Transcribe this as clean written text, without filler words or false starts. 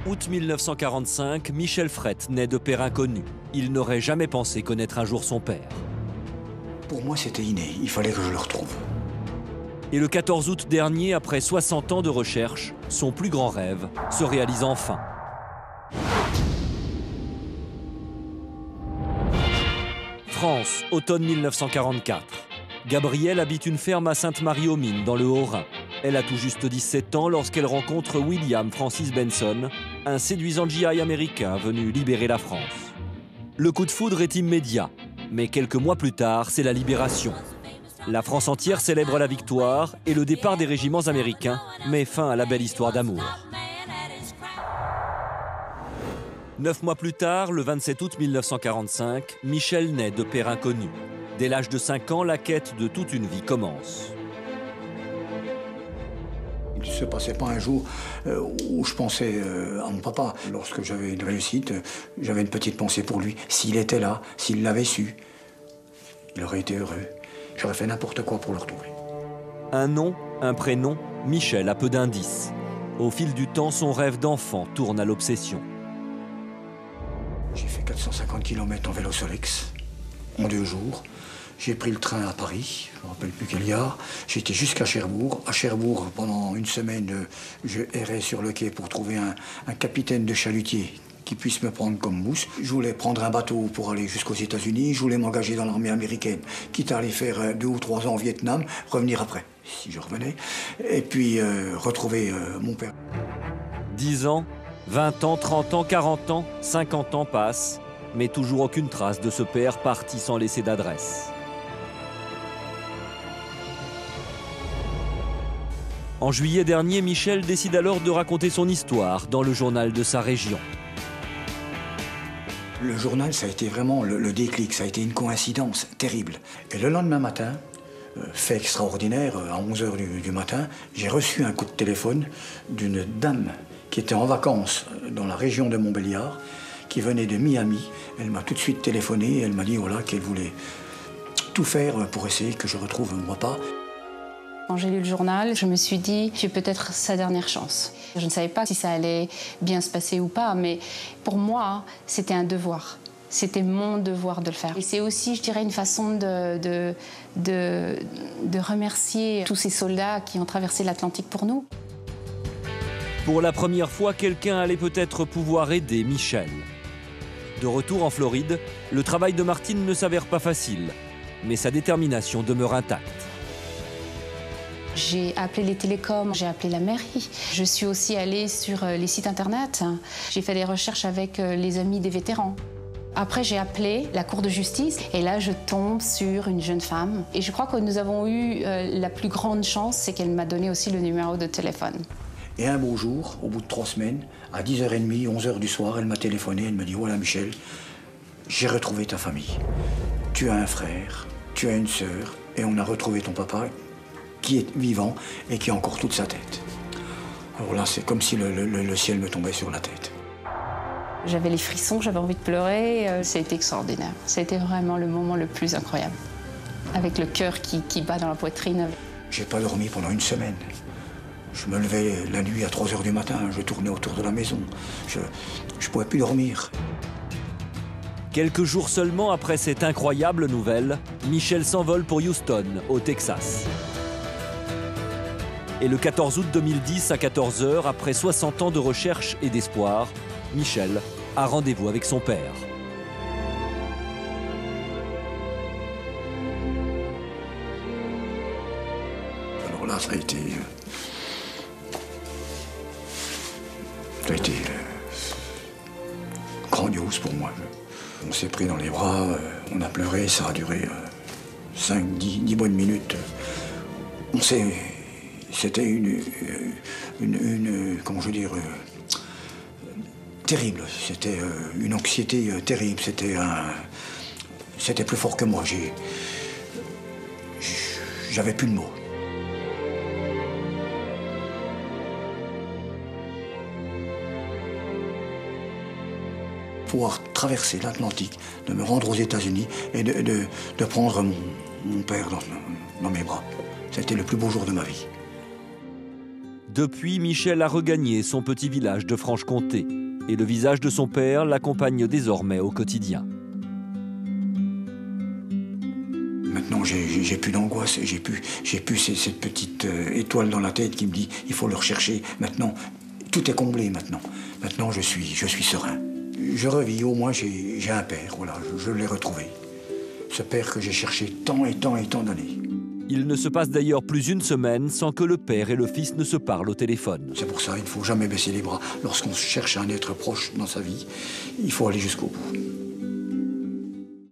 Août 1945, Michel Frette naît de père inconnu. Il n'aurait jamais pensé connaître un jour son père. Pour moi, c'était inné. Il fallait que je le retrouve. Et le 14 août dernier, après 60 ans de recherche, son plus grand rêve se réalise enfin. France, automne 1944. Gabrielle habite une ferme à Sainte-Marie-aux-Mines, dans le Haut-Rhin. Elle a tout juste 17 ans lorsqu'elle rencontre William Francis Benson, un séduisant GI américain venu libérer la France. Le coup de foudre est immédiat, mais quelques mois plus tard, c'est la libération. La France entière célèbre la victoire et le départ des régiments américains met fin à la belle histoire d'amour. 9 mois plus tard, le 27 août 1945, Michel naît de père inconnu. Dès l'âge de 5 ans, la quête de toute une vie commence. Il ne se passait pas un jour où je pensais à mon papa. Lorsque j'avais une réussite, j'avais une petite pensée pour lui. S'il était là, s'il l'avait su, il aurait été heureux. J'aurais fait n'importe quoi pour le retrouver. Un nom, un prénom, Michel a peu d'indices. Au fil du temps, son rêve d'enfant tourne à l'obsession. J'ai fait 450 km en vélo Solex en 2 jours. J'ai pris le train à Paris, je ne me rappelle plus quelle gare. J'ai été jusqu'à Cherbourg. À Cherbourg, pendant une semaine, je errais sur le quai pour trouver un capitaine de chalutier qui puisse me prendre comme mousse. Je voulais prendre un bateau pour aller jusqu'aux États-Unis. Je voulais m'engager dans l'armée américaine, quitte à aller faire 2 ou 3 ans au Vietnam, revenir après, si je revenais, et puis retrouver mon père. 10 ans, 20 ans, 30 ans, 40 ans, 50 ans passent, mais toujours aucune trace de ce père parti sans laisser d'adresse. En juillet dernier, Michel décide alors de raconter son histoire dans le journal de sa région. Le journal, ça a été vraiment le déclic, ça a été une coïncidence terrible. Et le lendemain matin, fait extraordinaire, à 11 h du matin, j'ai reçu un coup de téléphone d'une dame qui était en vacances dans la région de Montbéliard, qui venait de Miami. Elle m'a tout de suite téléphoné et elle m'a dit voilà, qu'elle voulait tout faire pour essayer que je retrouve mon papa. Quand j'ai lu le journal, je me suis dit, c'est peut-être sa dernière chance. Je ne savais pas si ça allait bien se passer ou pas, mais pour moi, c'était un devoir. C'était mon devoir de le faire. Et c'est aussi, je dirais, une façon de remercier tous ces soldats qui ont traversé l'Atlantique pour nous. Pour la première fois, quelqu'un allait peut-être pouvoir aider Michel. De retour en Floride, le travail de Martine ne s'avère pas facile, mais sa détermination demeure intacte. J'ai appelé les télécoms, j'ai appelé la mairie. Je suis aussi allée sur les sites internet. J'ai fait des recherches avec les amis des vétérans. Après, j'ai appelé la cour de justice et là, je tombe sur une jeune femme. Et je crois que nous avons eu la plus grande chance, c'est qu'elle m'a donné aussi le numéro de téléphone. Et un beau jour, au bout de 3 semaines, à 10h30, 11h du soir, elle m'a téléphoné, elle me dit « Voilà Michel, j'ai retrouvé ta famille. Tu as un frère, tu as une sœur, et on a retrouvé ton papa qui est vivant et qui a encore toute sa tête. » Alors là, c'est comme si le ciel me tombait sur la tête. J'avais les frissons, j'avais envie de pleurer. C'était extraordinaire. C'était vraiment le moment le plus incroyable. Avec le cœur qui bat dans la poitrine. J'ai pas dormi pendant une semaine. Je me levais la nuit à 3 h du matin, je tournais autour de la maison. Je pouvais plus dormir. Quelques jours seulement après cette incroyable nouvelle, Michel s'envole pour Houston, au Texas. Et le 14 août 2010, à 14 h, après 60 ans de recherche et d'espoir, Michel a rendez-vous avec son père. Alors là, ça a été grandiose pour moi. On s'est pris dans les bras, on a pleuré, ça a duré 5-10 bonnes minutes. C'était comment je veux dire, terrible. C'était une anxiété terrible. C'était plus fort que moi. J'avais plus de mots. Pouvoir traverser l'Atlantique, de me rendre aux États-Unis et de prendre mon père dans mes bras. C'était le plus beau jour de ma vie. Depuis, Michel a regagné son petit village de Franche-Comté et le visage de son père l'accompagne désormais au quotidien. Maintenant, j'ai plus d'angoisse, j'ai plus cette petite étoile dans la tête qui me dit il faut le rechercher. Maintenant, tout est comblé maintenant. Maintenant, je suis serein. Je revis, au moins j'ai un père, voilà, je l'ai retrouvé. Ce père que j'ai cherché tant et tant et tant d'années. Il ne se passe d'ailleurs plus une semaine sans que le père et le fils ne se parlent au téléphone. C'est pour ça qu'il ne faut jamais baisser les bras. Lorsqu'on cherche un être proche dans sa vie, il faut aller jusqu'au bout.